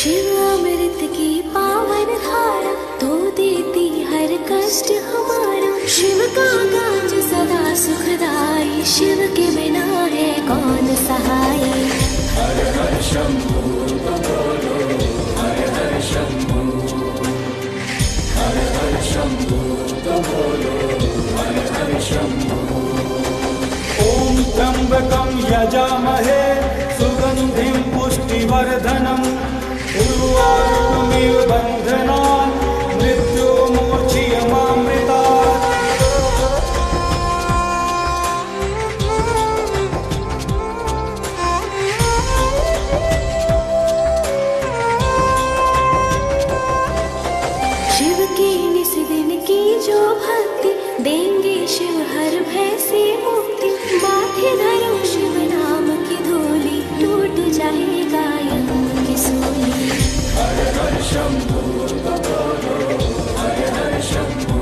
शिव अमृत की पावन धारा तो देती हर कष्ट हमारा। शिव का काज सदा सुखदाई, शिव के बिना है कौन सहाय। हर हर शंभू तो बोलो, हर हर शंभू, हर हर शंभू तो बोलो, हर हर शंभू। ओम त्र्यंबकं यजामहे सुगंधिं पुष्टिवर्धनम् उर्वारुकमिव बन्धनान् मृत्युर्मोक्षयमामृतात्। शिव की निस दिन की जो भक्ति, देंगे शिव हर भय से मुक्ति। माथे धरो शिव नाम की धूली, टूट जाएगा यम की सूली। हर हर शंभू तो बोलो, हर हर शंभू,